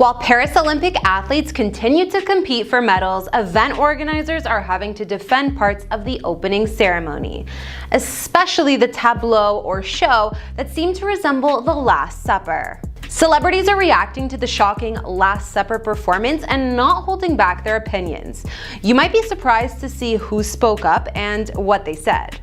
While Paris Olympic athletes continue to compete for medals, event organizers are having to defend parts of the opening ceremony, especially the tableau or show that seemed to resemble the Last Supper. Celebrities are reacting to the shocking Last Supper performance and not holding back their opinions. You might be surprised to see who spoke up and what they said.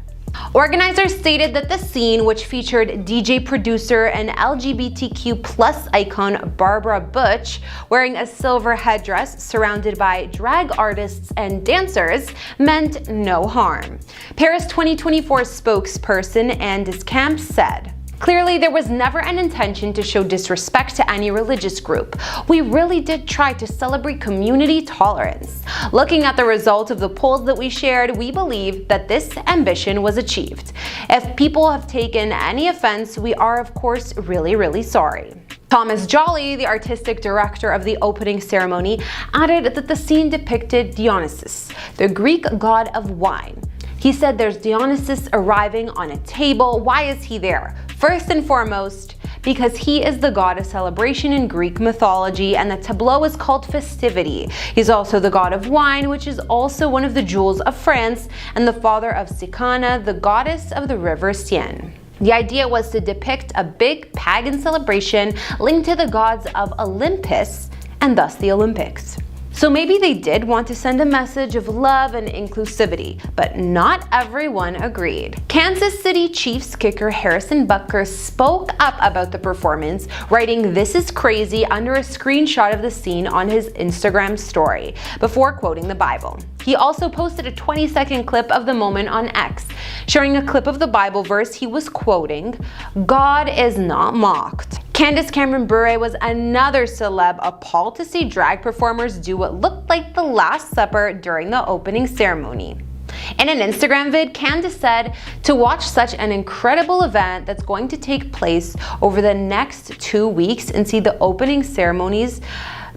Organizers stated that the scene, which featured DJ producer and LGBTQ+ icon Barbara Butch wearing a silver headdress surrounded by drag artists and dancers, meant no harm. Paris 2024 spokesperson Andis Camp said, "Clearly, there was never an intention to show disrespect to any religious group. We really did try to celebrate community tolerance. Looking at the result of the polls that we shared, we believe that this ambition was achieved. If people have taken any offense, we are of course really sorry." Thomas Jolly, the artistic director of the opening ceremony, added that the scene depicted Dionysus, the Greek god of wine. He said there's Dionysus arriving on a table. Why is he there? First and foremost, because he is the god of celebration in Greek mythology, and the tableau is called festivity. He's also the god of wine, which is also one of the jewels of France, and the father of Sicana, the goddess of the river Seine. The idea was to depict a big pagan celebration linked to the gods of Olympus, and thus the Olympics. So maybe they did want to send a message of love and inclusivity, but not everyone agreed. Kansas City Chiefs kicker Harrison Butker spoke up about the performance, writing "This is crazy" under a screenshot of the scene on his Instagram story, before quoting the Bible. He also posted a 20-second clip of the moment on X, showing a clip of the Bible verse he was quoting, "God is not mocked." Candace Cameron Bure was another celeb appalled to see drag performers do what looked like the Last Supper during the opening ceremony. In an Instagram vid, Candace said, "To watch such an incredible event that's going to take place over the next 2 weeks and see the opening ceremonies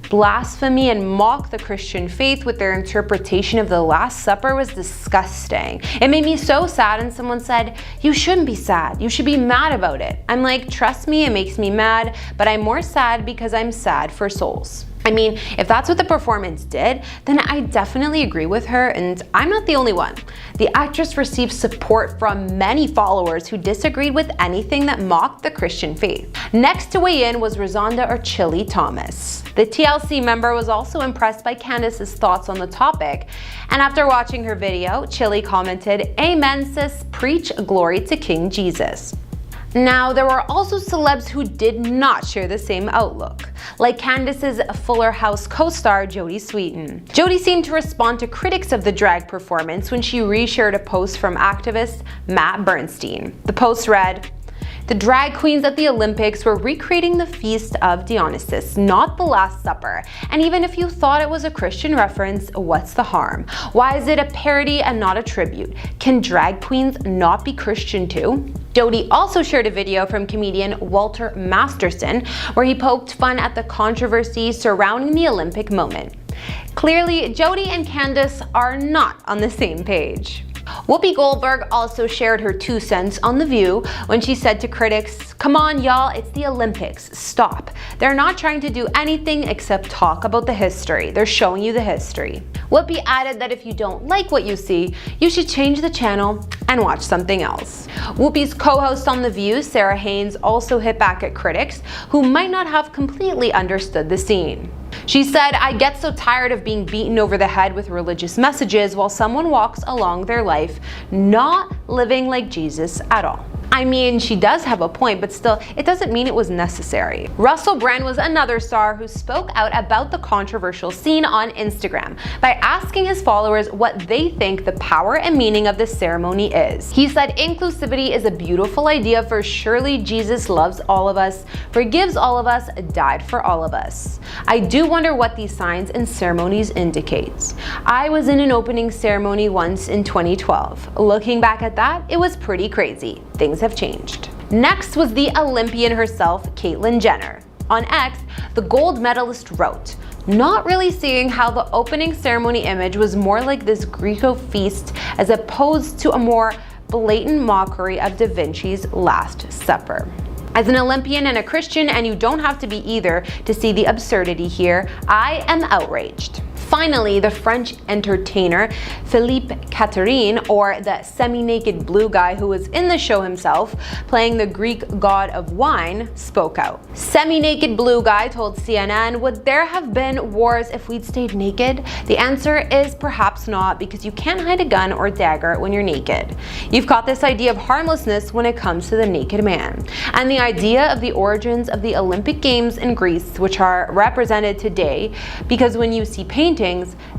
blasphemy and mock the Christian faith with their interpretation of the Last Supper was disgusting. It made me so sad," and someone said, "You shouldn't be sad, you should be mad about it." I'm like, trust me, it makes me mad, but I'm more sad because I'm sad for souls. I mean, if that's what the performance did, then I definitely agree with her, and I'm not the only one. The actress received support from many followers who disagreed with anything that mocked the Christian faith. Next to weigh in was Rosanda or Chili Thomas. The TLC member was also impressed by Candace's thoughts on the topic, and after watching her video, Chili commented, "Amen sis, preach glory to King Jesus." Now, there were also celebs who did not share the same outlook, like Candace's Fuller House co-star Jodie Sweetin. Jodie seemed to respond to critics of the drag performance when she reshared a post from activist Matt Bernstein. The post read, "The drag queens at the Olympics were recreating the feast of Dionysus, not the Last Supper. And even if you thought it was a Christian reference, what's the harm? Why is it a parody and not a tribute? Can drag queens not be Christian too?" Jodie also shared a video from comedian Walter Masterson where he poked fun at the controversy surrounding the Olympic moment. Clearly, Jodie and Candace are not on the same page. Whoopi Goldberg also shared her 2 cents on The View when she said to critics, "Come on y'all, it's the Olympics, stop. They're not trying to do anything except talk about the history. They're showing you the history." Whoopi added that if you don't like what you see, you should change the channel and watch something else. Whoopi's co-host on The View, Sarah Haynes, also hit back at critics who might not have completely understood the scene. She said, "I get so tired of being beaten over the head with religious messages while someone walks along their life not living like Jesus at all." I mean, she does have a point, but still, it doesn't mean it was necessary. Russell Brand was another star who spoke out about the controversial scene on Instagram by asking his followers what they think the power and meaning of the ceremony is. He said, "Inclusivity is a beautiful idea, for surely Jesus loves all of us, forgives all of us, died for all of us. I do wonder what these signs and ceremonies indicate. I was in an opening ceremony once in 2012. Looking back at that, it was pretty crazy. Things have changed." Next was the Olympian herself, Caitlyn Jenner. On X, the gold medalist wrote, "Not really seeing how the opening ceremony image was more like this Greco feast as opposed to a more blatant mockery of Da Vinci's Last Supper." As an Olympian and a Christian, and you don't have to be either to see the absurdity here, I am outraged. Finally, the French entertainer Philippe Catherine, or the semi-naked blue guy who was in the show himself, playing the Greek god of wine, spoke out. Semi-naked blue guy told CNN, "Would there have been wars if we'd stayed naked? The answer is perhaps not, because you can't hide a gun or dagger when you're naked. You've got this idea of harmlessness when it comes to the naked man." And the idea of the origins of the Olympic Games in Greece, which are represented today, because when you see paintings,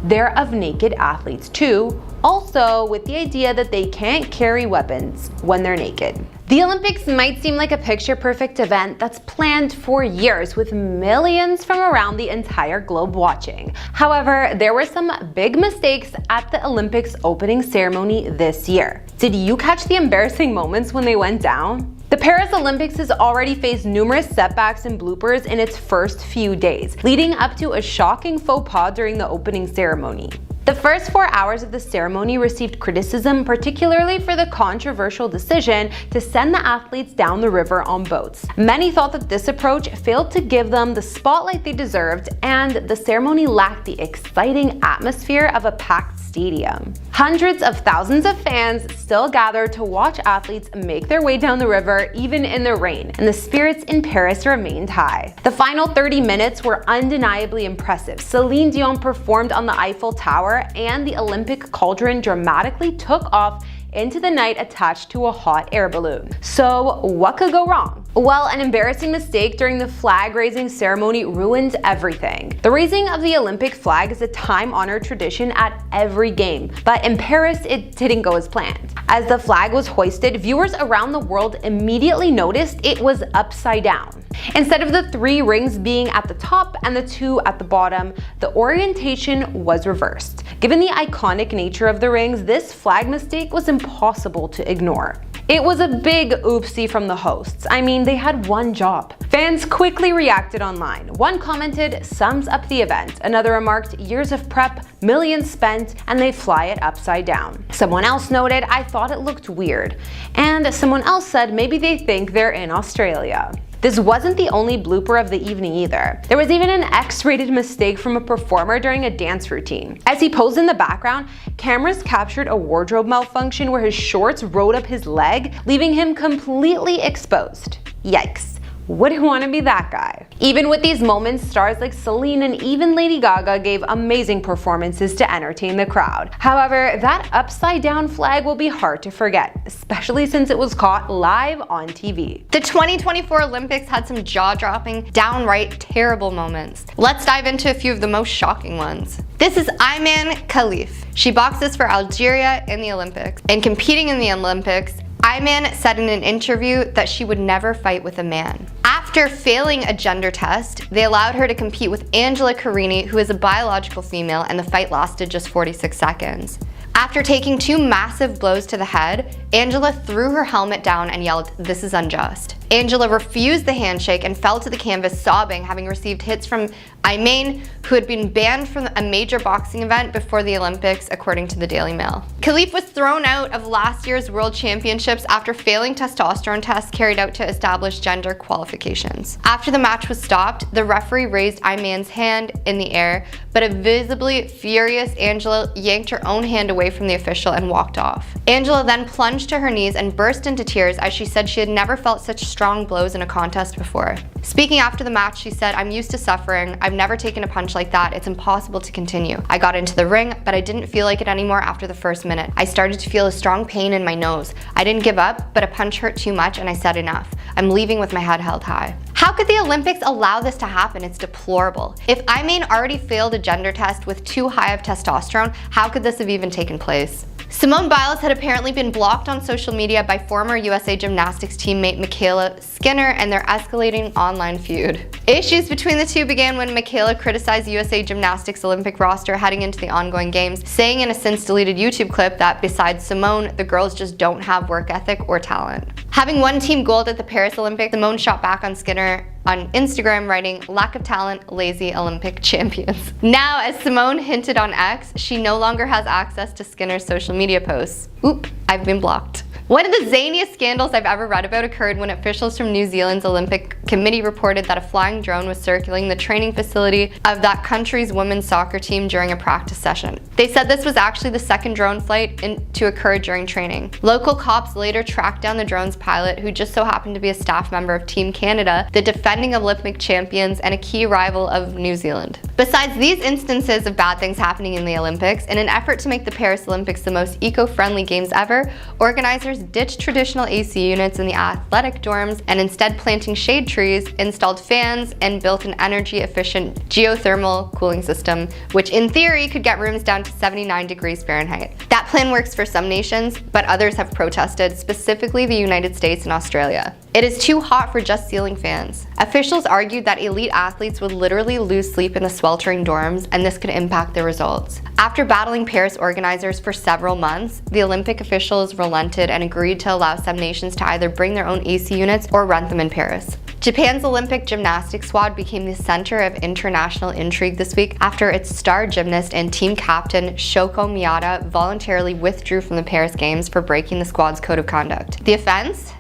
they're of naked athletes too, also with the idea that they can't carry weapons when they're naked. The Olympics might seem like a picture-perfect event that's planned for years with millions from around the entire globe watching. However, there were some big mistakes at the Olympics opening ceremony this year. Did you catch the embarrassing moments when they went down? The Paris Olympics has already faced numerous setbacks and bloopers in its first few days, leading up to a shocking faux pas during the opening ceremony. The first 4 hours of the ceremony received criticism, particularly for the controversial decision to send the athletes down the river on boats. Many thought that this approach failed to give them the spotlight they deserved, and the ceremony lacked the exciting atmosphere of a packed stadium. Hundreds of thousands of fans still gathered to watch athletes make their way down the river, even in the rain, and the spirits in Paris remained high. The final 30 minutes were undeniably impressive. Celine Dion performed on the Eiffel Tower, and the Olympic cauldron dramatically took off into the night attached to a hot air balloon. So what could go wrong? Well, an embarrassing mistake during the flag-raising ceremony ruined everything. The raising of the Olympic flag is a time-honored tradition at every game, but in Paris it didn't go as planned. As the flag was hoisted, viewers around the world immediately noticed it was upside down. Instead of the 3 rings being at the top and the 2 at the bottom, the orientation was reversed. Given the iconic nature of the rings, this flag mistake was impossible to ignore. It was a big oopsie from the hosts. I mean, they had one job. Fans quickly reacted online. One commented, "Sums up the event." Another remarked, "Years of prep, millions spent, and they fly it upside down." Someone else noted, "I thought it looked weird." And someone else said maybe they think they're in Australia. This wasn't the only blooper of the evening either. There was even an X-rated mistake from a performer during a dance routine. As he posed in the background, cameras captured a wardrobe malfunction where his shorts rode up his leg, leaving him completely exposed. Yikes. Wouldn't want to be that guy. Even with these moments, stars like Celine and even Lady Gaga gave amazing performances to entertain the crowd. However, that upside down flag will be hard to forget, especially since it was caught live on TV. The 2024 Olympics had some jaw-dropping, downright terrible moments. Let's dive into a few of the most shocking ones. This is Ayman Khalif. She boxes for Algeria in the Olympics. And competing in the Olympics, Ayman said in an interview that she would never fight with a man. After failing a gender test, they allowed her to compete with Angela Carini, who is a biological female, and the fight lasted just 46 seconds. After taking 2 massive blows to the head, Angela threw her helmet down and yelled, "This is unjust." Angela refused the handshake and fell to the canvas sobbing, having received hits from Ayman, who had been banned from a major boxing event before the Olympics, according to the Daily Mail. Khalif was thrown out of last year's World Championships after failing testosterone tests carried out to establish gender qualifications. After the match was stopped, the referee raised Ayman's hand in the air, but a visibly furious Angela yanked her own hand away from the official and walked off. Angela then plunged to her knees and burst into tears as she said she had never felt such strong blows in a contest before. Speaking after the match, she said, "I'm used to suffering. I've never taken a punch like that. It's impossible to continue. I got into the ring, but I didn't feel like it anymore after the first minute. I started to feel a strong pain in my nose. I didn't give up, but a punch hurt too much and I said enough. I'm leaving with my head held high." How could the Olympics allow this to happen? It's deplorable. If Ayman already failed a gender test with too high of testosterone, how could this have even taken place? Simone Biles had apparently been blocked on social media by former USA Gymnastics teammate Michaela Skinner and their escalating online feud. Issues between the two began when Michaela criticized USA Gymnastics Olympic roster heading into the ongoing games, saying in a since-deleted YouTube clip that besides Simone, the girls just don't have work ethic or talent. Having won team gold at the Paris Olympics, Simone shot back on Skinner on Instagram, writing, "Lack of talent, lazy Olympic champions." Now, as Simone hinted on X, she no longer has access to Skinner's social media posts. Oop, I've been blocked. One of the zaniest scandals I've ever read about occurred when officials from New Zealand's Olympic Committee reported that a flying drone was circling the training facility of that country's women's soccer team during a practice session. They said this was actually the second drone flight to occur during training. Local cops later tracked down the drone's pilot, who just so happened to be a staff member of Team Canada, the defending Olympic champions and a key rival of New Zealand. Besides these instances of bad things happening in the Olympics, in an effort to make the Paris Olympics the most eco-friendly games ever, organizers ditched traditional AC units in the athletic dorms and instead planting shade trees, installed fans, and built an energy-efficient geothermal cooling system, which in theory could get rooms down to 79 degrees Fahrenheit. That plan works for some nations, but others have protested, specifically the United States and Australia. It is too hot for just ceiling fans. Officials argued that elite athletes would literally lose sleep in the sweltering dorms, and this could impact their results. After battling Paris organizers for several months, the Olympic officials relented and agreed to allow some nations to either bring their own AC units or rent them in Paris. Japan's Olympic gymnastics squad became the center of international intrigue this week after its star gymnast and team captain Shoko Miyata voluntarily withdrew from the Paris Games for breaking the squad's code of conduct. The offense?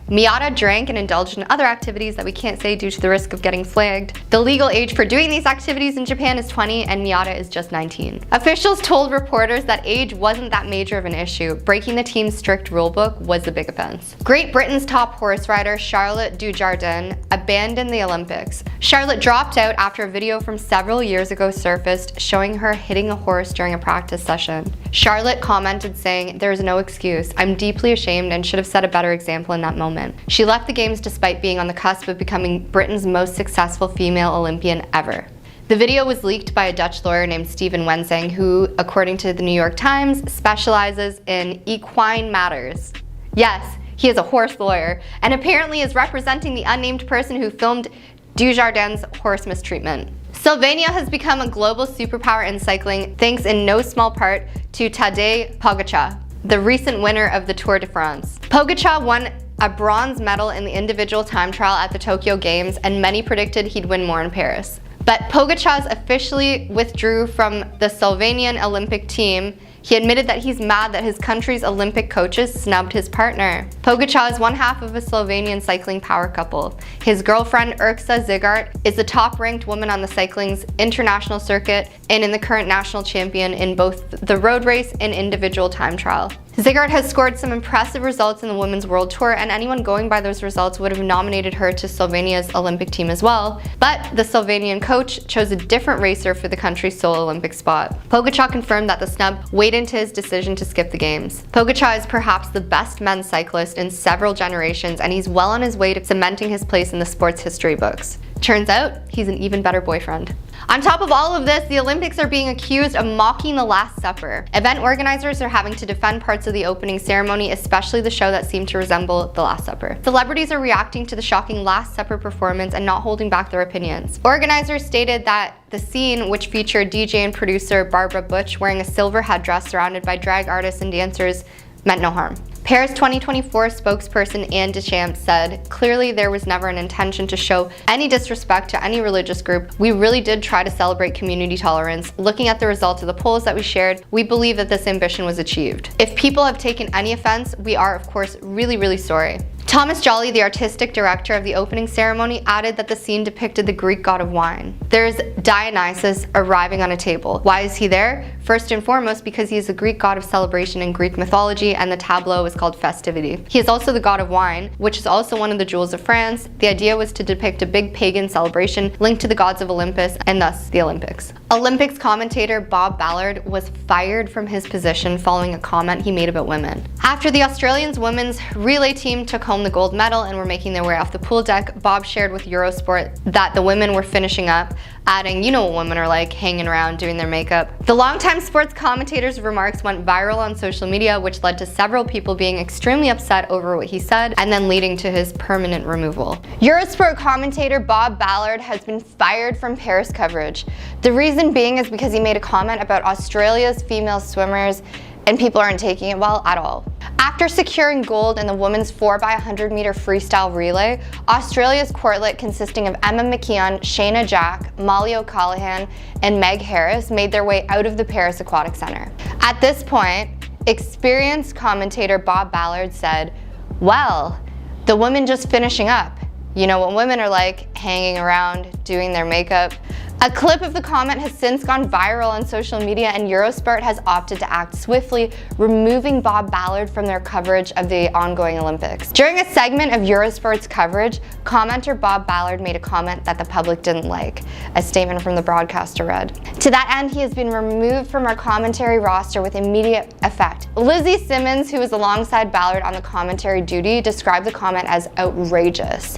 Miyata drank and indulged in other activities that we can't say due to the risk of getting flagged. The legal age for doing these activities in Japan is 20 and Miyata is just 19. Officials told reporters that age wasn't that major of an issue. Breaking the team's strict rulebook was the big offense. Great Britain's top horse rider Charlotte Dujardin abandoned the Olympics. Charlotte dropped out after a video from several years ago surfaced showing her hitting a horse during a practice session. Charlotte commented saying, "There is no excuse. I'm deeply ashamed and should have set a better example in that moment." She left the games despite being on the cusp of becoming Britain's most successful female Olympian ever. The video was leaked by a Dutch lawyer named Steven Wensing, who, according to the New York Times, specializes in equine matters. Yes, he is a horse lawyer, and apparently is representing the unnamed person who filmed Dujardin's horse mistreatment. Slovenia has become a global superpower in cycling, thanks in no small part to Tadej Pogačar, the recent winner of the Tour de France. Pogačar won a bronze medal in the individual time trial at the Tokyo Games, and many predicted he'd win more in Paris. But Pogačar officially withdrew from the Slovenian Olympic team. He admitted that he's mad that his country's Olympic coaches snubbed his partner. Pogačar is one half of a Slovenian cycling power couple. His girlfriend Urša Zigart is the top-ranked woman on the cycling's international circuit and in the current national champion in both the road race and individual time trial. Zigart has scored some impressive results in the Women's World Tour, and anyone going by those results would have nominated her to Slovenia's Olympic team as well, but the Slovenian coach chose a different racer for the country's sole Olympic spot. Pogačar confirmed that the snub weighed into his decision to skip the games. Pogačar is perhaps the best men's cyclist in several generations, and he's well on his way to cementing his place in the sports history books. Turns out, he's an even better boyfriend. On top of all of this, the Olympics are being accused of mocking the Last Supper. Event organizers are having to defend parts of the opening ceremony, especially the show that seemed to resemble the Last Supper. Celebrities are reacting to the shocking Last Supper performance and not holding back their opinions. Organizers stated that the scene, which featured DJ and producer Barbara Butch wearing a silver headdress surrounded by drag artists and dancers, meant no harm. Paris 2024 spokesperson Anne Deschamps said, "Clearly there was never an intention to show any disrespect to any religious group. We really did try to celebrate community tolerance. Looking at the results of the polls that we shared, we believe that this ambition was achieved. If people have taken any offense, we are of course really sorry." Thomas Jolly, the artistic director of the opening ceremony, added that the scene depicted the Greek god of wine. There's Dionysus arriving on a table. Why is he there? First and foremost, because he is the Greek god of celebration in Greek mythology, and the tableau is called Festivity. He is also the god of wine, which is also one of the jewels of France. The idea was to depict a big pagan celebration linked to the gods of Olympus, and thus the Olympics. Olympics commentator Bob Ballard was fired from his position following a comment he made about women. After the Australians women's relay team took home the gold medal and were making their way off the pool deck, Bob shared with Eurosport that the women were finishing up, adding, "You know what women are like, hanging around doing their makeup." The longtime sports commentator's remarks went viral on social media, which led to several people being extremely upset over what he said, and then leading to his permanent removal. Eurosport commentator Bob Ballard has been fired from Paris coverage. The reason being is because he made a comment about Australia's female swimmers, and people aren't taking it well at all. After securing gold in the women's 4x100 meter freestyle relay, Australia's quartet, consisting of Emma McKeon, Shayna Jack, Molly O'Callaghan, and Meg Harris, made their way out of the Paris Aquatic Center. At this point, Experienced commentator Bob Ballard said, "Well, the women just finishing up. You know what women are like, hanging around, doing their makeup." A clip of the comment has since gone viral on social media, and Eurosport has opted to act swiftly, removing Bob Ballard from their coverage of the ongoing Olympics. During a segment of Eurosport's coverage, commenter Bob Ballard made a comment that the public didn't like. A statement from the broadcaster read, "To that end, he has been removed from our commentary roster with immediate effect." Lizzie Simmons, who was alongside Ballard on the commentary duty, described the comment as outrageous.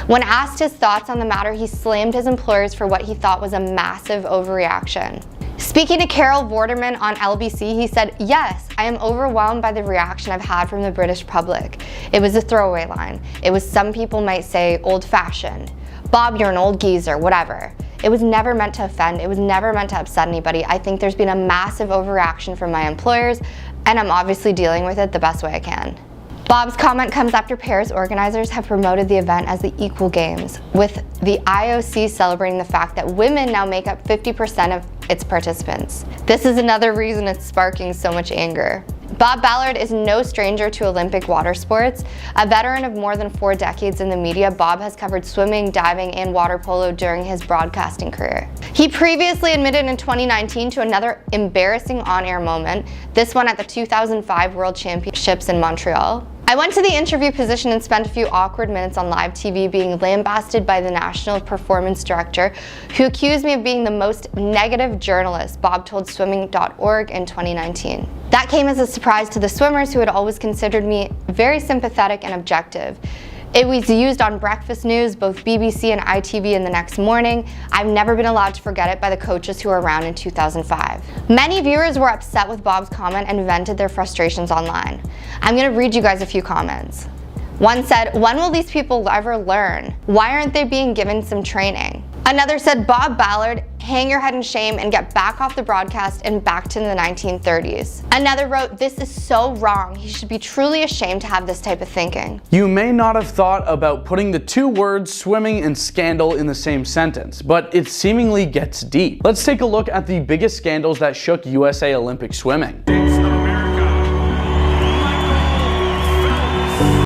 When asked his thoughts on the matter, he slammed his employers for what he thought was a massive overreaction. Speaking to Carol Vorderman on LBC, he said, "Yes, I am overwhelmed by the reaction I've had from the British public. It was a throwaway line. It was, some people might say, old-fashioned. Bob, you're an old geezer, whatever. It was never meant to offend. It was never meant to upset anybody. I think there's been a massive overreaction from my employers, and I'm obviously dealing with it the best way I can." Bob's comment comes after Paris organizers have promoted the event as the Equal Games, with the IOC celebrating the fact that women now make up 50% of its participants. This is another reason it's sparking so much anger. Bob Ballard is no stranger to Olympic water sports. A veteran of more than 4 decades in the media, Bob has covered swimming, diving, and water polo during his broadcasting career. He previously admitted in 2019 to another embarrassing on-air moment, this one at the 2005 World Championships in Montreal. "I went to the interview position and spent a few awkward minutes on live TV being lambasted by the national performance director, who accused me of being the most negative journalist," Bob told swimming.org in 2019. "That came as a surprise to the swimmers, who had always considered me very sympathetic and objective. It was used on breakfast news, both BBC and ITV in the next morning. I've never been allowed to forget it by the coaches who were around in 2005. Many viewers were upset with Bob's comment and vented their frustrations online. I'm going to read you guys a few comments. One said, "When will these people ever learn? Why aren't they being given some training?" Another said, "Bob Ballard, hang your head in shame and get back off the broadcast and back to the 1930s. Another wrote, "This is so wrong. He should be truly ashamed to have this type of thinking." You may not have thought about putting the two words swimming and scandal in the same sentence, but it seemingly gets deep. Let's take a look at the biggest scandals that shook USA Olympic swimming.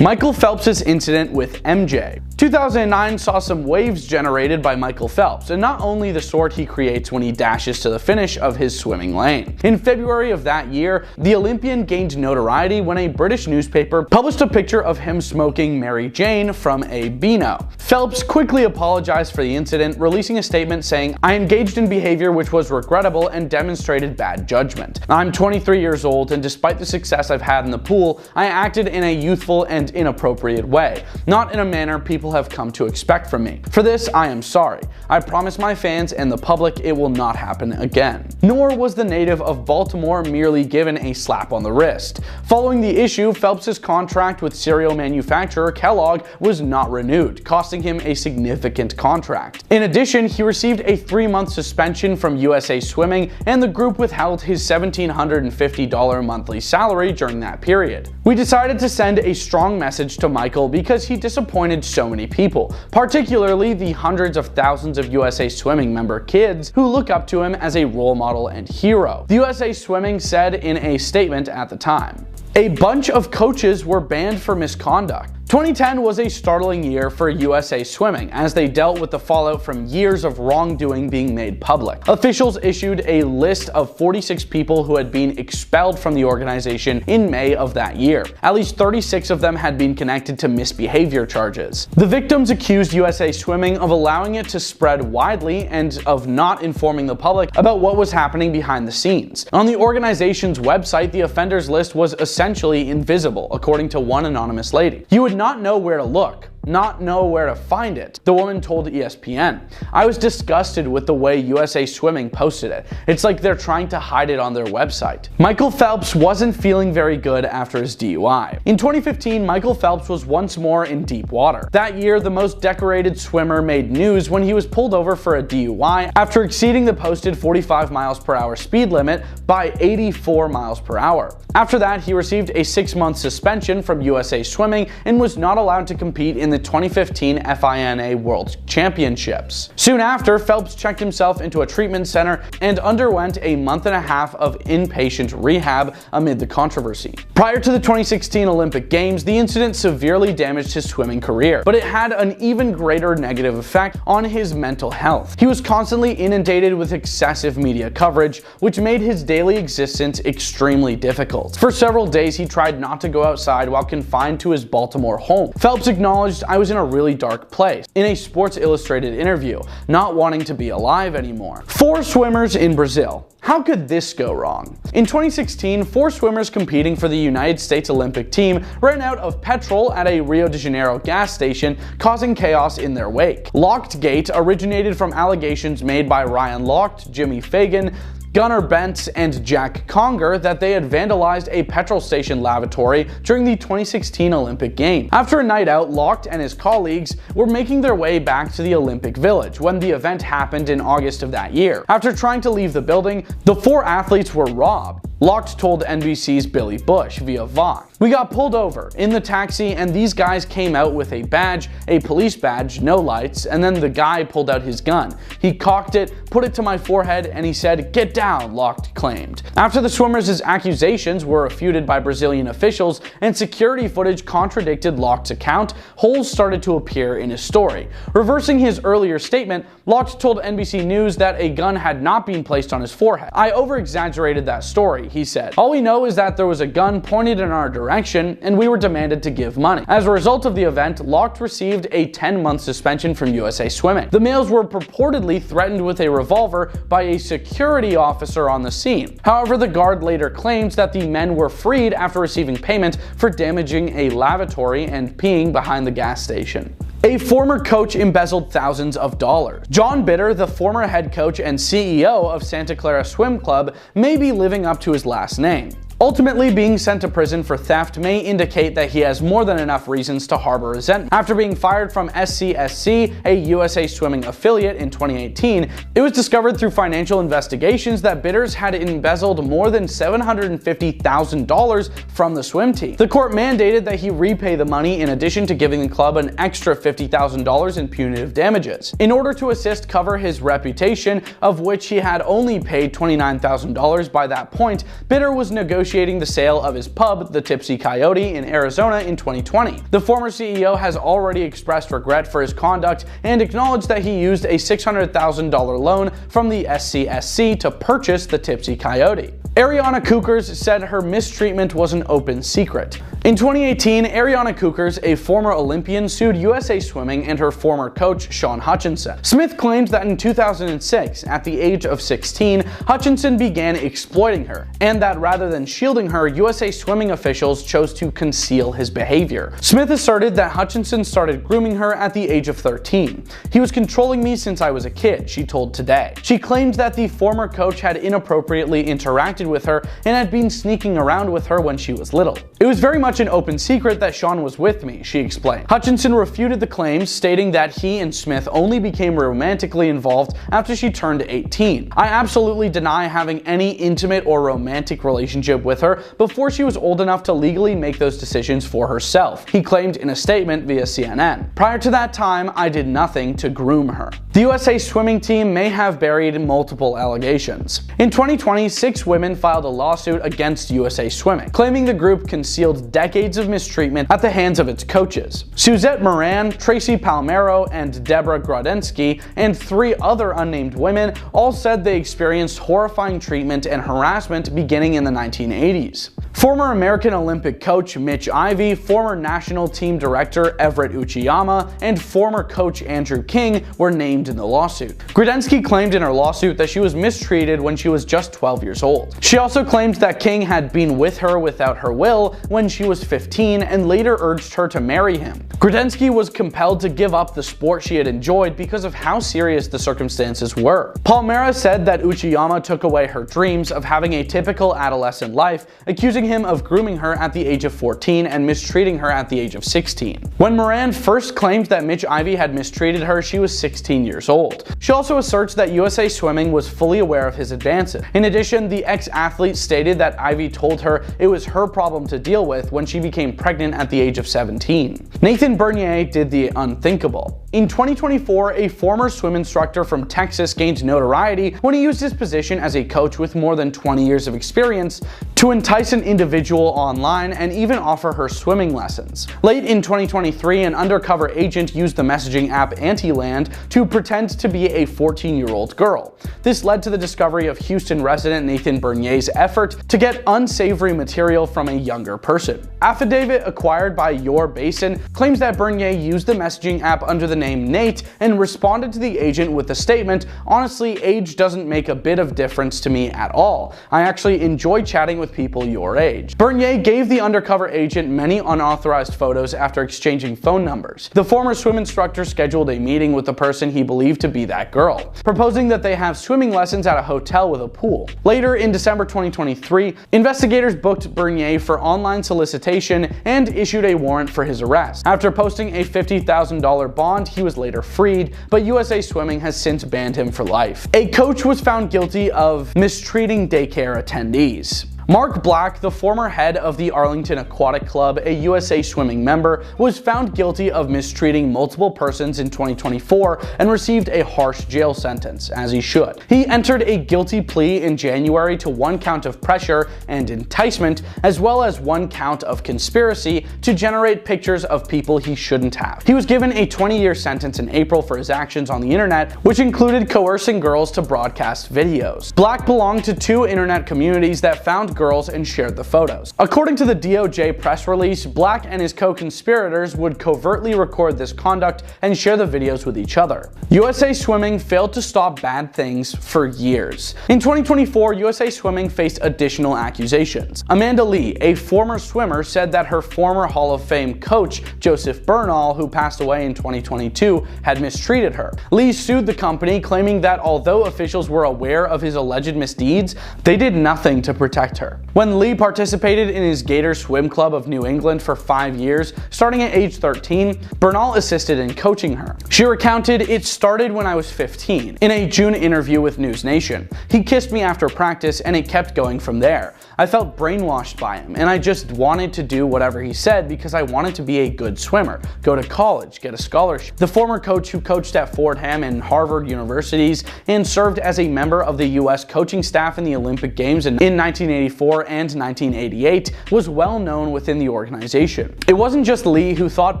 Michael Phelps' incident with MJ. 2009 saw some waves generated by Michael Phelps, and not only the sort he creates when he dashes to the finish of his swimming lane. In February of that year, the Olympian gained notoriety when a British newspaper published a picture of him smoking Mary Jane from a Beano. Phelps quickly apologized for the incident, releasing a statement saying, "I engaged in behavior which was regrettable and demonstrated bad judgment. I'm 23 years old, and despite the success I've had in the pool, I acted in a youthful and inappropriate way, not in a manner people have come to expect from me. For this, I am sorry. I promise my fans and the public it will not happen again." Nor was the native of Baltimore merely given a slap on the wrist. Following the issue, Phelps' contract with cereal manufacturer Kellogg was not renewed, costing him a significant contract. In addition, he received a 3-month suspension from USA Swimming, and the group withheld his $1,750 monthly salary during that period. We decided to send a strong message to Michael because he disappointed so many people, particularly the hundreds of thousands of USA Swimming member kids who look up to him as a role model and hero, the USA Swimming said in a statement at the time. A bunch of coaches were banned for misconduct. 2010 was a startling year for USA Swimming as they dealt with the fallout from years of wrongdoing being made public. Officials issued a list of 46 people who had been expelled from the organization in May of that year. At least 36 of them had been connected to misbehavior charges. The victims accused USA Swimming of allowing it to spread widely and of not informing the public about what was happening behind the scenes. On the organization's website, the offenders list was essentially invisible, according to one anonymous lady. You would not know where to look, not know where to find it, the woman told ESPN. I was disgusted with the way USA Swimming posted it. It's like they're trying to hide it on their website. Michael Phelps wasn't feeling very good after his DUI. In 2015, Michael Phelps was once more in deep water. That year, the most decorated swimmer made news when he was pulled over for a DUI after exceeding the posted 45 miles per hour speed limit by 84 miles per hour. After that, he received a 6-month suspension from USA Swimming and was not allowed to compete in the the 2015 FINA World Championships. Soon after, Phelps checked himself into a treatment center and underwent a month-and-a-half of inpatient rehab amid the controversy. Prior to the 2016 Olympic Games, the incident severely damaged his swimming career, but it had an even greater negative effect on his mental health. He was constantly inundated with excessive media coverage, which made his daily existence extremely difficult. For several days, he tried not to go outside while confined to his Baltimore home. Phelps acknowledged, "I was in a really dark place," in a Sports Illustrated interview, not wanting to be alive anymore. 4 swimmers in Brazil. How could this go wrong? In 2016, 4 swimmers competing for the United States Olympic team ran out of petrol at a Rio de Janeiro gas station, causing chaos in their wake. Lochtgate originated from allegations made by Ryan Lochte, Jimmy Fagan, Gunnar Bentz, and Jack Conger that they had vandalized a petrol station lavatory during the 2016 Olympic Games. After a night out, Lochte and his colleagues were making their way back to the Olympic Village when the event happened in August of that year. After trying to leave the building, the 4 athletes were robbed. Lochte told NBC's Billy Bush via Vox, "We got pulled over in the taxi and these guys came out with a badge, a police badge, no lights, and then the guy pulled out his gun. He cocked it, put it to my forehead, and he said, 'Get down,'" Lochte claimed. After the swimmers' accusations were refuted by Brazilian officials and security footage contradicted Lochte's account, holes started to appear in his story. Reversing his earlier statement, Lochte told NBC News that a gun had not been placed on his forehead. "I over-exaggerated that story," he said. "All we know is that there was a gun pointed in our direction and we were demanded to give money." As a result of the event, Lochte received a 10-month suspension from USA Swimming. The males were purportedly threatened with a revolver by a security officer on the scene. However, the guard later claimed that the men were freed after receiving payment for damaging a lavatory and peeing behind the gas station. A former coach embezzled thousands of dollars. John Bitter, the former head coach and CEO of Santa Clara Swim Club, may be living up to his last name. Ultimately, being sent to prison for theft may indicate that he has more than enough reasons to harbor resentment. After being fired from SCSC, a USA Swimming affiliate, in 2018, it was discovered through financial investigations that Bitters had embezzled more than $750,000 from the swim team. The court mandated that he repay the money in addition to giving the club an extra $50,000 in punitive damages. In order to assist cover his reputation, of which he had only paid $29,000 by that point, Bitter was negotiating the sale of his pub, the Tipsy Coyote, in Arizona in 2020. The former CEO has already expressed regret for his conduct and acknowledged that he used a $600,000 loan from the SCSC to purchase the Tipsy Coyote. Ariana Cookers said her mistreatment was an open secret. In 2018, Ariana Cookers, a former Olympian, sued USA Swimming and her former coach, Shawn Hutchinson. Smith claimed that in 2006, at the age of 16, Hutchinson began exploiting her, and that rather than shielding her, USA Swimming officials chose to conceal his behavior. Smith asserted that Hutchinson started grooming her at the age of 13. "He was controlling me since I was a kid," she told Today. She claimed that the former coach had inappropriately interacted with her and had been sneaking around with her when she was little. "It was very much an open secret that Shawn was with me," she explained. Hutchinson refuted the claims, stating that he and Smith only became romantically involved after she turned 18. "I absolutely deny having any intimate or romantic relationship with her before she was old enough to legally make those decisions for herself," he claimed in a statement via CNN. "Prior to that time, I did nothing to groom her." The USA Swimming team may have buried multiple allegations. In 2020, 6 women filed a lawsuit against USA Swimming, claiming the group concealed decades of mistreatment at the hands of its coaches. Suzette Moran, Tracy Palmero, and Deborah Grodensky, and 3 other unnamed women all said they experienced horrifying treatment and harassment beginning in the 1980s. Former American Olympic coach Mitch Ivey, former national team director Everett Uchiyama, and former coach Andrew King were named in the lawsuit. Grodensky claimed in her lawsuit that she was mistreated when she was just 12 years old. She also claimed that King had been with her without her will when she was 15 and later urged her to marry him. Grodensky was compelled to give up the sport she had enjoyed because of how serious the circumstances were. Palmera said that Uchiyama took away her dreams of having a typical adolescent life, accusing him of grooming her at the age of 14 and mistreating her at the age of 16. When Moran first claimed that Mitch Ivy had mistreated her, she was 16 years old. She also asserts that USA Swimming was fully aware of his advances. In addition, the ex-athlete stated that Ivy told her it was her problem to deal with when she became pregnant at the age of 17. Nathan Bernier did the unthinkable. In 2024, a former swim instructor from Texas gained notoriety when he used his position as a coach with more than 20 years of experience to entice an individual online and even offer her swimming lessons. Late in 2023, an undercover agent used the messaging app Antiland to pretend to be a 14-year-old girl. This led to the discovery of Houston resident Nathan Bernier's effort to get unsavory material from a younger person. Affidavit acquired by Your Basin claims that Bernier used the messaging app under the name Nate and responded to the agent with the statement, "Honestly, age doesn't make a bit of difference to me at all. I actually enjoy chatting with people your age." Bernier gave the undercover agent many unauthorized photos after exchanging phone numbers. The former swim instructor scheduled a meeting with the person he believed to be that girl, proposing that they have swimming lessons at a hotel with a pool. Later in December 2023, investigators booked Bernier for online solicitation and issued a warrant for his arrest. After posting a $50,000 bond, he was later freed, but USA Swimming has since banned him for life. A coach was found guilty of mistreating daycare attendees. Mark Black, the former head of the Arlington Aquatic Club, a USA Swimming member, was found guilty of mistreating multiple persons in 2024 and received a harsh jail sentence, as he should. He entered a guilty plea in January to 1 count of pressure and enticement, as well as 1 count of conspiracy to generate pictures of people he shouldn't have. He was given a 20-year sentence in April for his actions on the internet, which included coercing girls to broadcast videos. Black belonged to 2 internet communities that found girls and shared the photos. According to the DOJ press release, Black and his co-conspirators would covertly record this conduct and share the videos with each other. USA Swimming failed to stop bad things for years. In 2024, USA Swimming faced additional accusations. Amanda Lee, a former swimmer, said that her former Hall of Fame coach, Joseph Bernal, who passed away in 2022, had mistreated her. Lee sued the company, claiming that although officials were aware of his alleged misdeeds, they did nothing to protect her. When Lee participated in his Gator Swim Club of New England for 5 years, starting at age 13, Bernal assisted in coaching her. She recounted, "It started when I was 15. In a June interview with News Nation, he kissed me after practice and it kept going from there. I felt brainwashed by him and I just wanted to do whatever he said because I wanted to be a good swimmer, go to college, get a scholarship." The former coach, who coached at Fordham and Harvard universities and served as a member of the US coaching staff in the Olympic Games in 1984 and 1988, was well known within the organization. It wasn't just Lee who thought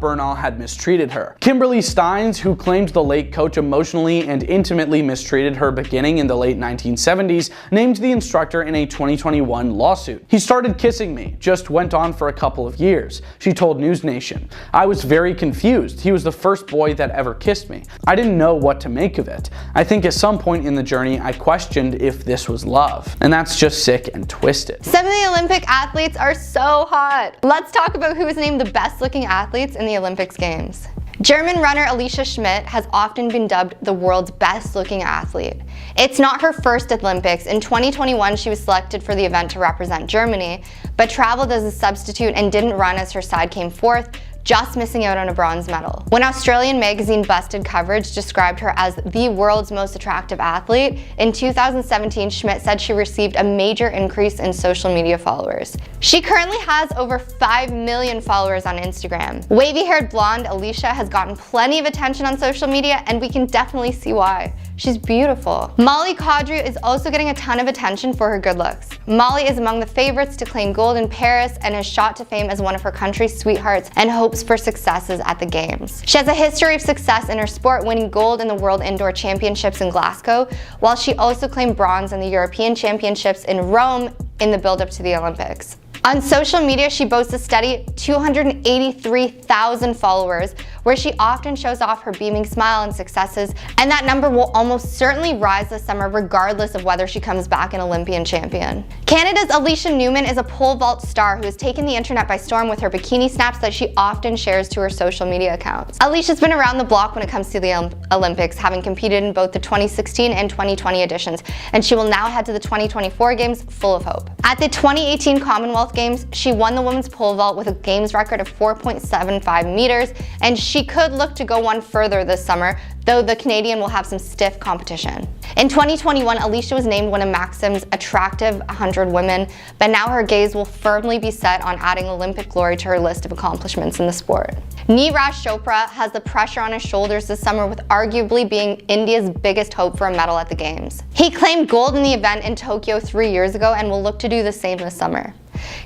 Bernal had mistreated her. Kimberly Steins, who claimed the late coach emotionally and intimately mistreated her beginning in the late 1970s, named the instructor in a 2021 lawsuit. "He started kissing me, just went on for a couple of years," she told News Nation. "I was very confused. He was the first boy that ever kissed me. I didn't know what to make of it. I think at some point in the journey I questioned if this was love." And that's just sick and twisted. Some of the Olympic athletes are so hot. Let's talk about who was named the best looking athletes in the Olympics Games. German runner Alicia Schmidt has often been dubbed the world's best looking athlete. It's not her first Olympics. In 2021, she was selected for the event to represent Germany, but traveled as a substitute and didn't run as her side came fourth, just missing out on a bronze medal. When Australian magazine Busted Coverage described her as the world's most attractive athlete, in 2017, Schmidt said she received a major increase in social media followers. She currently has over 5 million followers on Instagram. Wavy-haired blonde Alicia has gotten plenty of attention on social media, and we can definitely see why. She's beautiful. Molly Caudry is also getting a ton of attention for her good looks. Molly is among the favorites to claim gold in Paris and has shot to fame as one of her country's sweethearts and hopes for successes at the Games. She has a history of success in her sport, winning gold in the World Indoor Championships in Glasgow, while she also claimed bronze in the European Championships in Rome in the build-up to the Olympics. On social media, she boasts a steady 283,000 followers, where she often shows off her beaming smile and successes, and that number will almost certainly rise this summer regardless of whether she comes back an Olympian champion. Canada's Alicia Newman is a pole vault star who has taken the internet by storm with her bikini snaps that she often shares to her social media accounts. Alicia's been around the block when it comes to the Olympics, having competed in both the 2016 and 2020 editions, and she will now head to the 2024 Games full of hope. At the 2018 Commonwealth Games, she won the women's pole vault with a games record of 4.75 meters, and she could look to go one further this summer, though the Canadian will have some stiff competition. In 2021, Alicia was named one of Maxim's attractive 100 women, but now her gaze will firmly be set on adding Olympic glory to her list of accomplishments in the sport. Neeraj Chopra has the pressure on his shoulders this summer with arguably being India's biggest hope for a medal at the Games. He claimed gold in the event in Tokyo 3 years ago and will look to do the same this summer.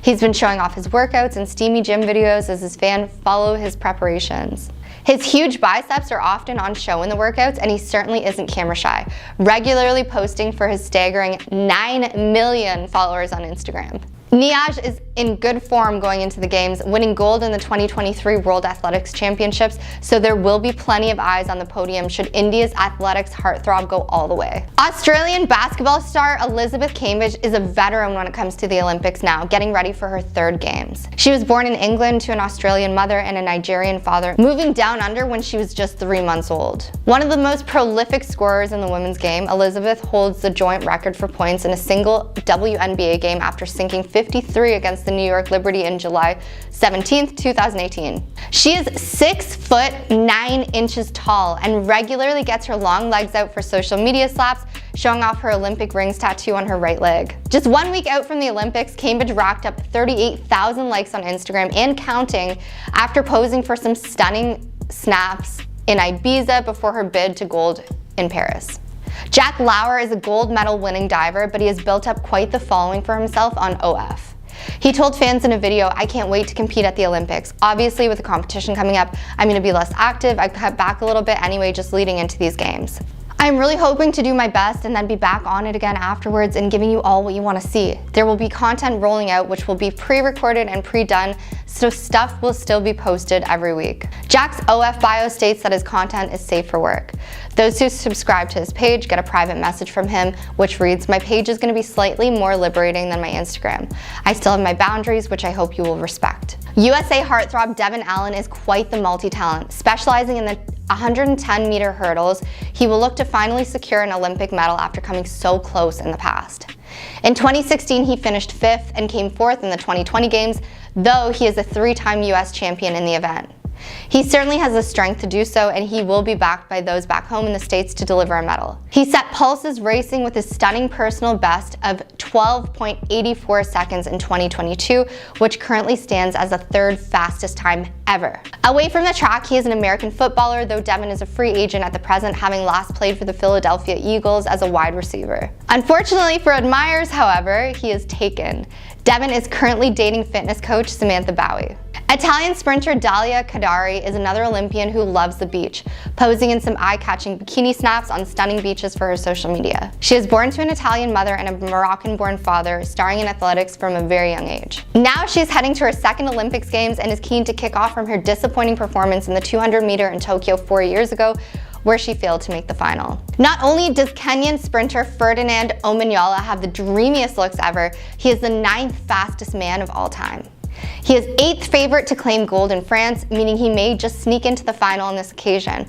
He's been showing off his workouts and steamy gym videos as his fans follow his preparations. His huge biceps are often on show in the workouts, and he certainly isn't camera shy, regularly posting for his staggering 9 million followers on Instagram. Neeraj is in good form going into the Games, winning gold in the 2023 World Athletics Championships, so there will be plenty of eyes on the podium should India's athletics heartthrob go all the way. Australian basketball star Elizabeth Cambage is a veteran when it comes to the Olympics now, getting ready for her 3rd Games. She was born in England to an Australian mother and a Nigerian father, moving down under when she was just 3 months old. One of the most prolific scorers in the women's game, Elizabeth holds the joint record for points in a single WNBA game after sinking 53 against the New York Liberty in July 17, 2018. She is 6 foot 9 inches tall and regularly gets her long legs out for social media slaps, showing off her Olympic rings tattoo on her right leg. Just 1 week out from the Olympics, Cambage racked up 38,000 likes on Instagram and counting after posing for some stunning snaps in Ibiza before her bid to gold in Paris. Jack Lauer is a gold medal winning diver, but he has built up quite the following for himself on OF. He told fans in a video, "I can't wait to compete at the Olympics. Obviously, with the competition coming up, I'm going to be less active. I cut back a little bit anyway, just leading into these games. I'm really hoping to do my best and then be back on it again afterwards and giving you all what you want to see. There will be content rolling out which will be pre-recorded and pre-done, so stuff will still be posted every week." Jack's OF bio states that his content is safe for work. Those who subscribe to his page get a private message from him, which reads, "My page is going to be slightly more liberating than my Instagram. I still have my boundaries, which I hope you will respect." USA heartthrob Devin Allen is quite the multi-talent. Specializing in the 110-meter hurdles, he will look to finally secure an Olympic medal after coming so close in the past. In 2016, he finished 5th and came 4th in the 2020 Games, though he is a 3-time US champion in the event. He certainly has the strength to do so, and he will be backed by those back home in the States to deliver a medal. He set pulses racing with his stunning personal best of 12.84 seconds in 2022, which currently stands as the 3rd fastest time ever. Away from the track, he is an American footballer, though Devin is a free agent at the present, having last played for the Philadelphia Eagles as a wide receiver. Unfortunately for admirers, however, he is taken. Devin is currently dating fitness coach Samantha Bowie. Italian sprinter Dalia Kadari is another Olympian who loves the beach, posing in some eye-catching bikini snaps on stunning beaches for her social media. She is born to an Italian mother and a Moroccan-born father, starring in athletics from a very young age. Now she's heading to her 2nd Olympics Games and is keen to kick off from her disappointing performance in the 200-meter in Tokyo 4 years ago, where she failed to make the final. Not only does Kenyan sprinter Ferdinand Omanyala have the dreamiest looks ever, he is the 9th fastest man of all time. He is 8th favorite to claim gold in France, meaning he may just sneak into the final on this occasion.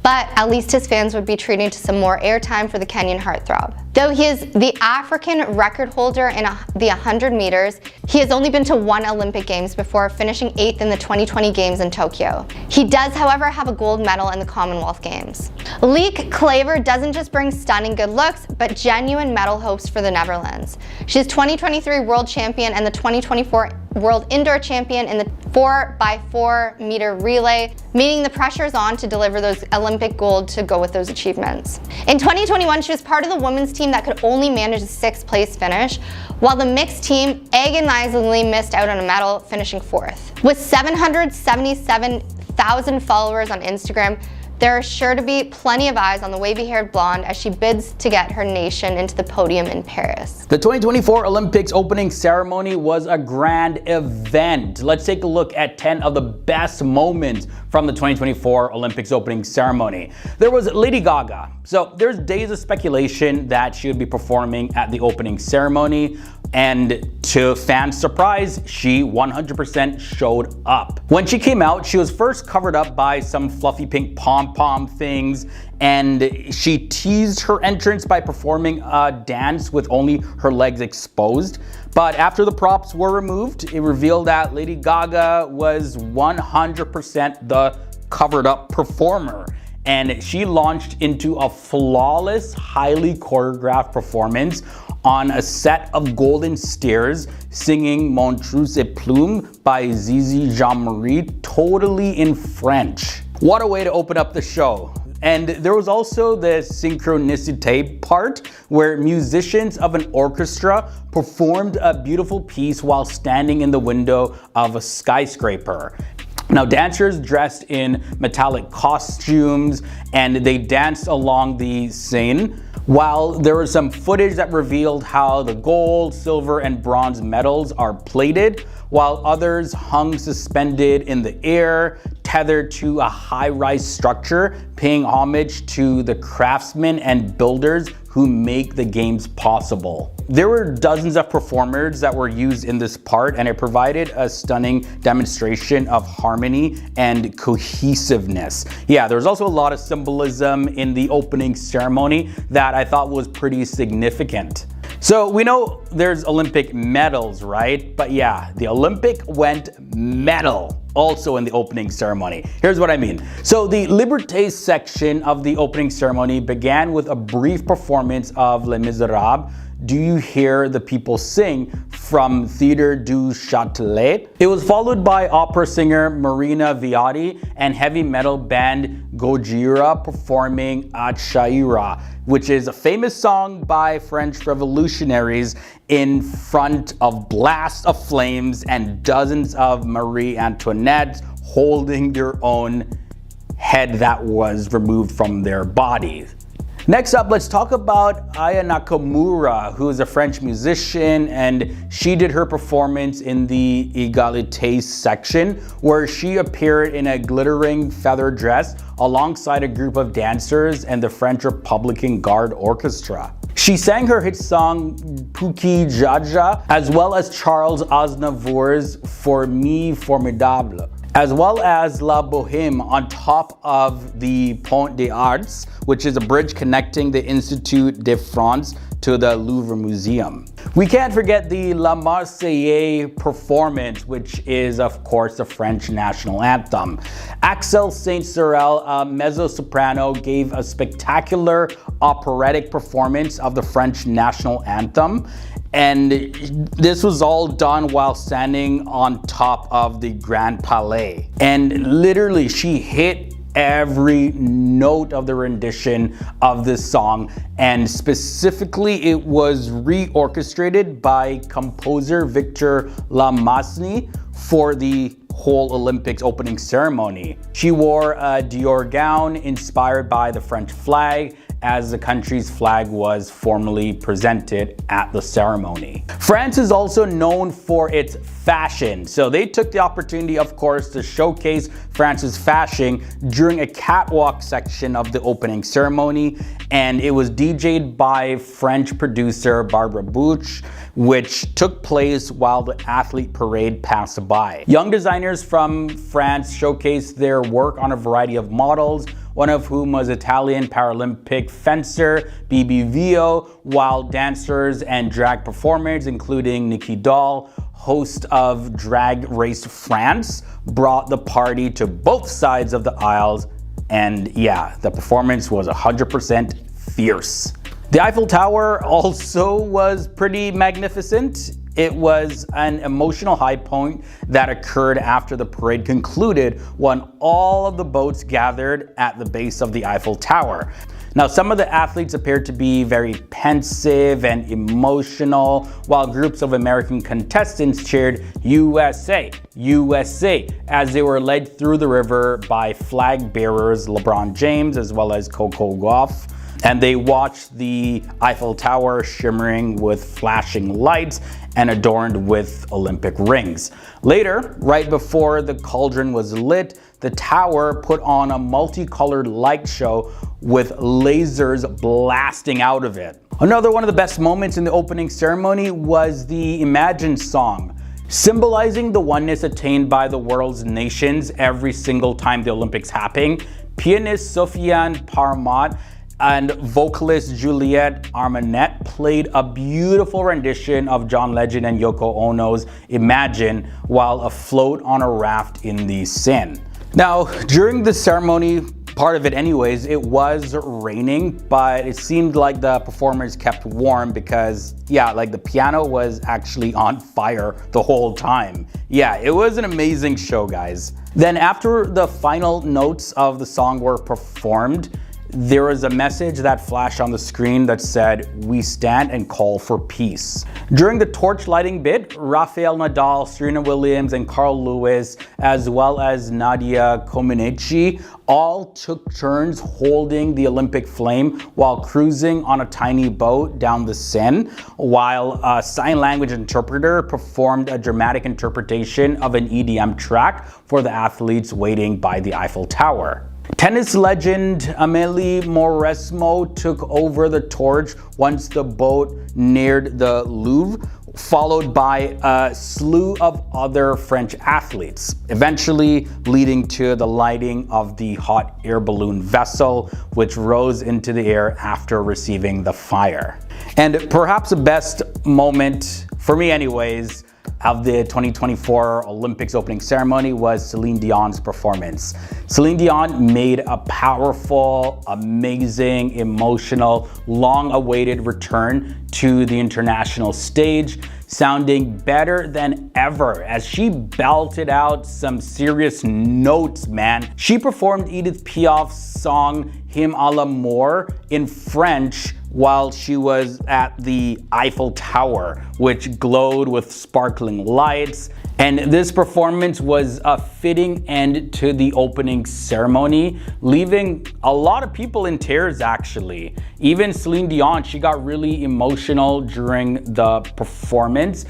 But at least his fans would be treated to some more airtime for the Kenyan heartthrob. Though he is the African record holder in the 100 meters, he has only been to 1 Olympic Games before finishing 8th in the 2020 Games in Tokyo. He does, however, have a gold medal in the Commonwealth Games. Lieke Klaver doesn't just bring stunning good looks, but genuine medal hopes for the Netherlands. She's 2023 world champion and the 2024 world indoor champion in the 4x4 meter relay, meaning the pressure is on to deliver those Olympic gold to go with those achievements. In 2021, she was part of the women's team that could only manage a 6th place finish, while the mixed team agonizingly missed out on a medal, finishing 4th. With 777,000 followers on Instagram, there are sure to be plenty of eyes on the wavy-haired blonde as she bids to get her nation into the podium in Paris. The 2024 Olympics opening ceremony was a grand event. Let's take a look at 10 of the best moments from the 2024 Olympics opening ceremony. There was Lady Gaga. So there's days of speculation that she would be performing at the opening ceremony, And to fans' surprise, she 100% showed up. When she came out, she was first covered up by some fluffy pink pom-pom things, and she teased her entrance by performing a dance with only her legs exposed. But after the props were removed, it revealed that Lady Gaga was 100% the covered up performer. And she launched into a flawless, highly choreographed performance on a set of golden stairs, singing Montreux et Plume by Zizi Jean-Marie, totally in French. What a way to open up the show. And there was also the synchronicité part, where musicians of an orchestra performed a beautiful piece while standing in the window of a skyscraper. Now, dancers dressed in metallic costumes, and they danced along the Seine, while there was some footage that revealed how the gold, silver, and bronze medals are plated, while others hung suspended in the air, tethered to a high-rise structure, paying homage to the craftsmen and builders who make the games possible. There were dozens of performers that were used in this part, and it provided a stunning demonstration of harmony and cohesiveness. Yeah, there was also a lot of symbolism in the opening ceremony that I thought was pretty significant. So we know there's Olympic medals, right? But yeah, the Olympic went medal also in the opening ceremony. Here's what I mean. So the Liberté section of the opening ceremony began with a brief performance of Les Miserables, Do You Hear the People Sing, from Théâtre du Châtelet. It was followed by opera singer Marina Viotti and heavy metal band Gojira performing Achaïra, which is a famous song by French revolutionaries in front of blasts of flames and dozens of Marie Antoinettes holding their own head that was removed from their bodies. Next up, let's talk about Aya Nakamura, who is a French musician, and she did her performance in the Égalité section, where she appeared in a glittering feather dress alongside a group of dancers and the French Republican Guard Orchestra. She sang her hit song Pouki Jaja, as well as Charles Aznavour's For Me Formidable, as well as La Bohème on top of the Pont des Arts, which is a bridge connecting the Institut de France to the Louvre Museum. We can't forget the La Marseillaise performance, which is of course the French national anthem. Axel Saint-Sorel, a mezzo-soprano, gave a spectacular operatic performance of the French national anthem. And this was all done while standing on top of the Grand Palais. And literally, she hit every note of the rendition of this song, and specifically it was reorchestrated by composer Victor Lamasny for the whole Olympics opening ceremony. She wore a Dior gown inspired by the French flag, as the country's flag was formally presented at the ceremony. France is also known for its fashion, so they took the opportunity, of course, to showcase France's fashion during a catwalk section of the opening ceremony, and it was DJ'd by French producer Barbara Buch, which took place while the athlete parade passed by. Young designers from France showcased their work on a variety of models, one of whom was Italian Paralympic fencer Bibi Vio, while dancers and drag performers, including Nikki Doll, host of Drag Race France, brought the party to both sides of the aisles. And yeah, the performance was 100% fierce. The Eiffel Tower also was pretty magnificent. It was an emotional high point that occurred after the parade concluded, when all of the boats gathered at the base of the Eiffel Tower. Now, some of the athletes appeared to be very pensive and emotional, while groups of American contestants cheered USA, USA, as they were led through the river by flag bearers LeBron James as well as Coco Gauff. And they watched the Eiffel Tower shimmering with flashing lights and adorned with Olympic rings. Later, right before the cauldron was lit, the tower put on a multicolored light show with lasers blasting out of it. Another one of the best moments in the opening ceremony was the Imagine song, symbolizing the oneness attained by the world's nations every single time the Olympics happen. Pianist Sofiane Paramat and vocalist Juliette Armanet played a beautiful rendition of John Legend and Yoko Ono's Imagine while afloat on a raft in the Seine. Now, during the ceremony, part of it anyways, it was raining, but it seemed like the performers kept warm because, yeah, like the piano was actually on fire the whole time. Yeah, it was an amazing show, guys. Then after the final notes of the song were performed, there was a message that flashed on the screen that said, "We stand and call for peace." During the torch lighting bit, Rafael Nadal, Serena Williams, and Carl Lewis, as well as Nadia Comaneci, all took turns holding the Olympic flame while cruising on a tiny boat down the Seine, while a sign language interpreter performed a dramatic interpretation of an EDM track for the athletes waiting by the Eiffel Tower. Tennis legend Amélie Mauresmo took over the torch once the boat neared the Louvre, followed by a slew of other French athletes, eventually leading to the lighting of the hot air balloon vessel, which rose into the air after receiving the fire. And perhaps the best moment, for me anyways, of the 2024 Olympics opening ceremony was Celine Dion's performance. Celine Dion made a powerful, amazing, emotional, long-awaited return to the international stage, sounding better than ever as she belted out some serious notes, man. She performed Edith Piaf's song Hymne à l'amour in French while she was at the Eiffel Tower, which glowed with sparkling lights. And this performance was a fitting end to the opening ceremony, leaving a lot of people in tears actually. Even Celine Dion, she got really emotional during the performance.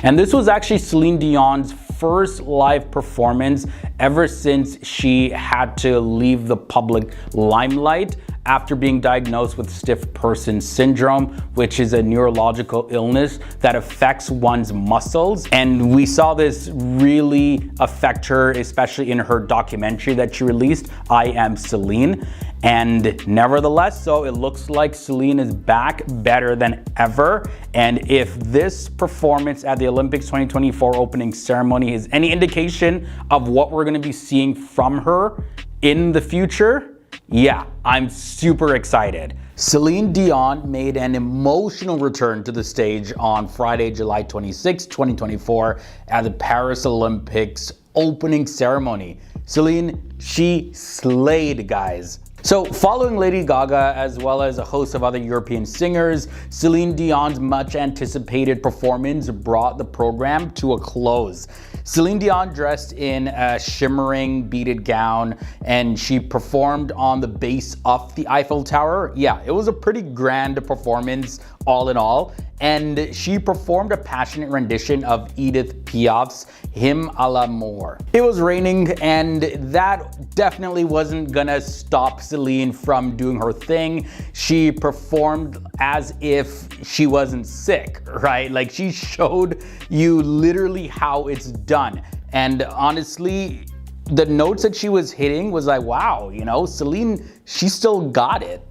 And this was actually Celine Dion's first live performance ever since she had to leave the public limelight after being diagnosed with stiff person syndrome, which is a neurological illness that affects one's muscles. And we saw this really affect her, especially in her documentary that she released, I Am Celine. And nevertheless, so it looks like Celine is back better than ever. And if this performance at the Olympics 2024 opening ceremony is any indication of what we're gonna be seeing from her in the future, yeah, I'm super excited. Celine Dion made an emotional return to the stage on Friday, July 26, 2024 at the Paris Olympics opening ceremony. Celine, she slayed, guys. So following Lady Gaga, as well as a host of other European singers, Celine Dion's much anticipated performance brought the program to a close. Celine Dion dressed in a shimmering beaded gown and she performed on the base of the Eiffel Tower. Yeah, it was a pretty grand performance all in all. And she performed a passionate rendition of Edith Piaf's Hymne à l'amour. It was raining and that definitely wasn't gonna stop Celine from doing her thing. She performed as if she wasn't sick, right? Like she showed you literally how it's done. And honestly, the notes that she was hitting was like, wow, you know, Celine, she still got it.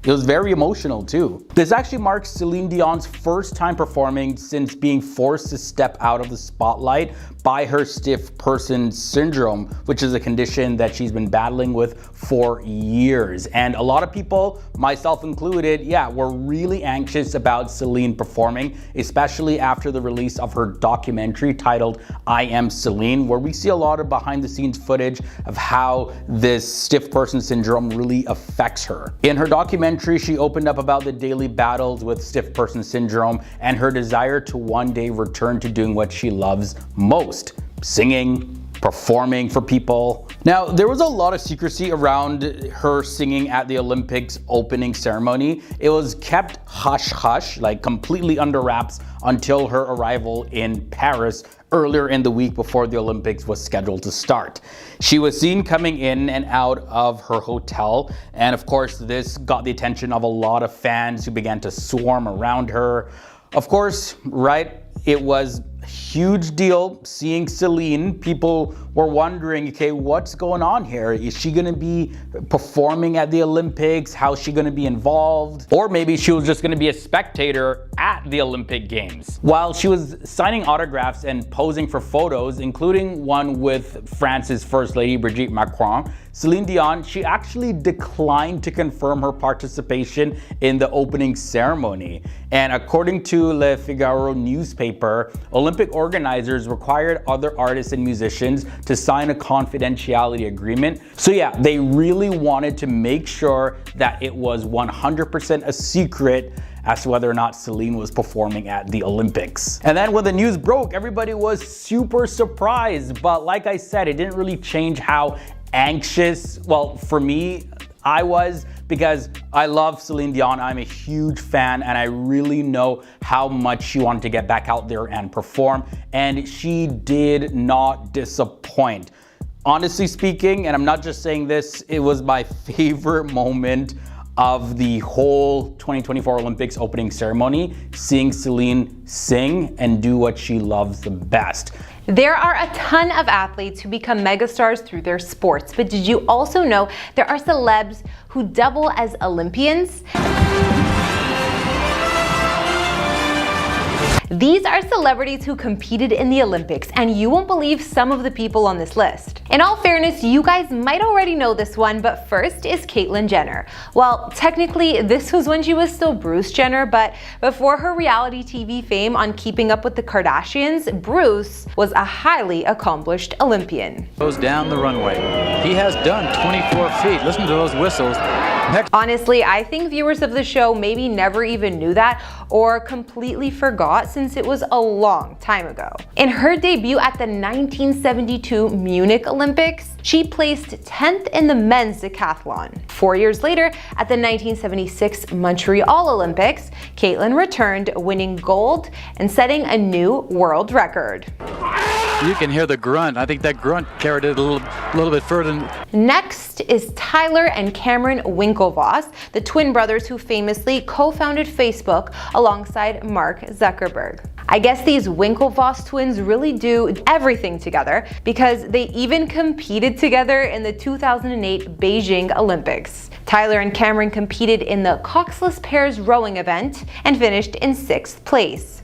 It was very emotional too. This actually marks Celine Dion's first time performing since being forced to step out of the spotlight by her stiff person syndrome, which is a condition that she's been battling with for years. And a lot of people, myself included, yeah, were really anxious about Celine performing, especially after the release of her documentary titled I Am Celine, where we see a lot of behind the scenes footage of how this stiff person syndrome really affects her. In her documentary, she opened up about the daily battles with stiff person syndrome and her desire to one day return to doing what she loves most, singing performing for people. Now, there was a lot of secrecy around her singing at the Olympics opening ceremony. It was kept hush-hush, like completely under wraps until her arrival in Paris earlier in the week before the Olympics was scheduled to start. She was seen coming in and out of her hotel, and of course this got the attention of a lot of fans who began to swarm around her. Of course, right, it was a huge deal seeing Celine. People were wondering, okay, what's going on here? Is she gonna be performing at the Olympics? How's she gonna be involved? Or maybe she was just gonna be a spectator at the Olympic Games. While she was signing autographs and posing for photos, including one with France's First Lady Brigitte Macron, Celine Dion, she actually declined to confirm her participation in the opening ceremony. And according to Le Figaro newspaper, Olympic organizers required other artists and musicians to sign a confidentiality agreement. So yeah, they really wanted to make sure that it was 100% a secret as to whether or not Celine was performing at the Olympics. And then when the news broke, everybody was super surprised. But like I said, it didn't really change how anxious, well, for me, I was, because I love Celine Dion. I'm a huge fan, and I really know how much she wanted to get back out there and perform, and she did not disappoint. Honestly speaking, and I'm not just saying this, it was my favorite moment of the whole 2024 Olympics opening ceremony, seeing Celine sing and do what she loves the best. There are a ton of athletes who become megastars through their sports, but did you also know there are celebs who double as Olympians? These are celebrities who competed in the Olympics, and you won't believe some of the people on this list. In all fairness, you guys might already know this one, but first is Caitlyn Jenner. Well, technically, this was when she was still Bruce Jenner, but before her reality TV fame on Keeping Up with the Kardashians, Bruce was a highly accomplished Olympian. Goes down the runway. He has done 24 feet. Listen to those whistles. Honestly, I think viewers of the show maybe never even knew that or completely forgot, since it was a long time ago. In her debut at the 1972 Munich Olympics, she placed 10th in the men's decathlon. 4 years later, at the 1976 Montreal Olympics, Caitlyn returned, winning gold and setting a new world record. You can hear the grunt. I think that grunt carried it a little bit further. Next is Tyler and Cameron Winklevoss, the twin brothers who famously co-founded Facebook alongside Mark Zuckerberg. I guess these Winklevoss twins really do everything together, because they even competed together in the 2008 Beijing Olympics. Tyler and Cameron competed in the coxless pairs rowing event and finished in 6th place.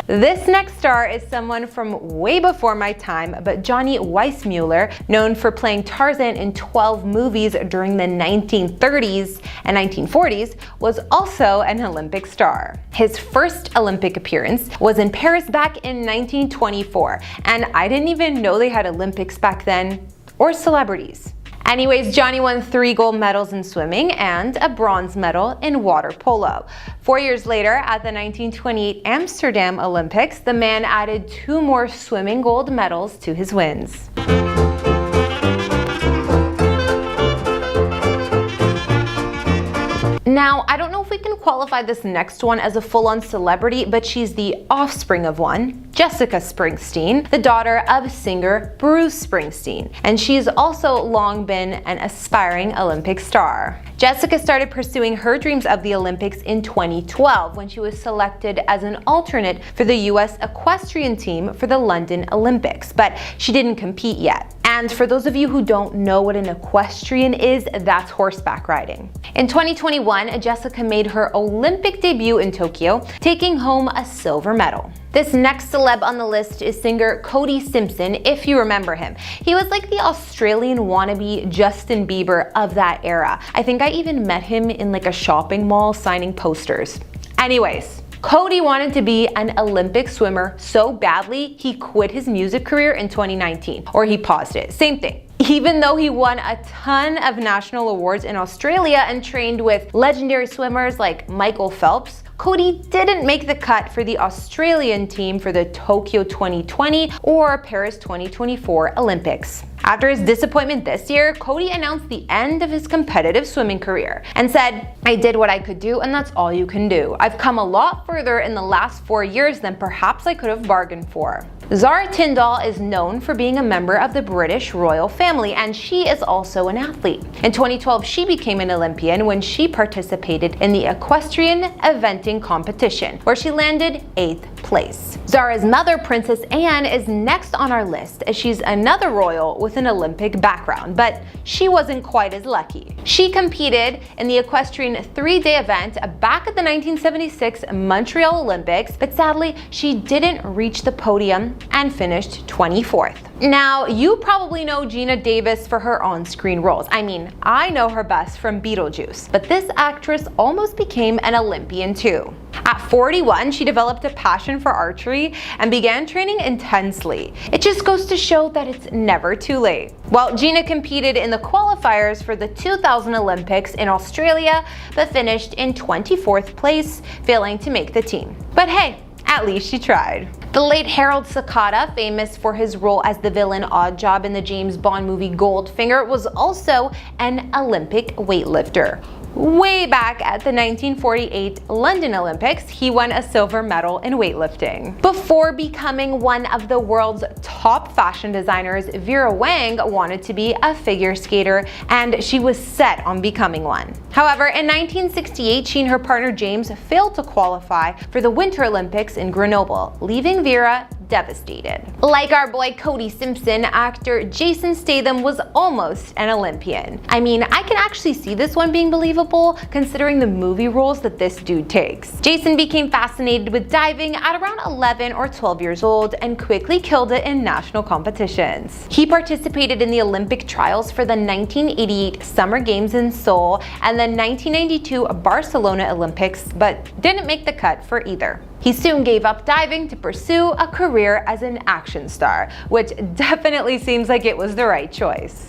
This next star is someone from way before my time, but Johnny Weissmuller, known for playing Tarzan in 12 movies during the 1930s and 1940s, was also an Olympic star. His first Olympic appearance was in Paris back in 1924, and I didn't even know they had Olympics back then, or celebrities. Anyways, Johnny won 3 gold medals in swimming and a bronze medal in water polo. 4 years later, at the 1928 Amsterdam Olympics, the man added 2 more swimming gold medals to his wins. Now, I don't know if we can qualify this next one as a full-on celebrity, but she's the offspring of one, Jessica Springsteen, the daughter of singer Bruce Springsteen, and she's also long been an aspiring Olympic star. Jessica started pursuing her dreams of the Olympics in 2012 when she was selected as an alternate for the US equestrian team for the London Olympics, but she didn't compete yet. And for those of you who don't know what an equestrian is, that's horseback riding. In 2021, Jessica made her Olympic debut in Tokyo, taking home a silver medal. This next celeb on the list is singer Cody Simpson, if you remember him. He was like the Australian wannabe Justin Bieber of that era. I think I even met him in like a shopping mall signing posters. Anyways, Cody wanted to be an Olympic swimmer so badly, he quit his music career in 2019. Or he paused it, same thing. Even though he won a ton of national awards in Australia and trained with legendary swimmers like Michael Phelps, Cody didn't make the cut for the Australian team for the Tokyo 2020 or Paris 2024 Olympics. After his disappointment this year, Cody announced the end of his competitive swimming career and said, "I did what I could do and that's all you can do. I've come a lot further in the last 4 years than perhaps I could have bargained for." Zara Tindall is known for being a member of the British royal family, and she is also an athlete. In 2012, she became an Olympian when she participated in the equestrian eventing competition, where she landed 8th place. Zara's mother, Princess Anne, is next on our list, as she's another royal with an Olympic background, but she wasn't quite as lucky. She competed in the equestrian 3-day event back at the 1976 Montreal Olympics, but sadly, she didn't reach the podium and finished 24th. Now, you probably know Geena Davis for her on-screen roles. I mean, I know her best from Beetlejuice, but this actress almost became an Olympian too. At 41, she developed a passion for archery and began training intensely. It just goes to show that it's never too late. Well, Geena competed in the qualifiers for the 2000 Olympics in Australia, but finished in 24th place, failing to make the team. But hey, at least she tried. The late Harold Sakata, famous for his role as the villain Oddjob in the James Bond movie Goldfinger, was also an Olympic weightlifter. Way back at the 1948 London Olympics, he won a silver medal in weightlifting. Before becoming one of the world's top fashion designers, Vera Wang wanted to be a figure skater, and she was set on becoming one. However, in 1968, she and her partner James failed to qualify for the Winter Olympics in Grenoble, leaving Vera devastated. Like our boy Cody Simpson, actor Jason Statham was almost an Olympian. I mean, I can actually see this one being believable considering the movie roles that this dude takes. Jason became fascinated with diving at around 11 or 12 years old and quickly killed it in national competitions. He participated in the Olympic trials for the 1988 Summer Games in Seoul and the 1992 Barcelona Olympics, but didn't make the cut for either. He soon gave up diving to pursue a career as an action star, which definitely seems like it was the right choice.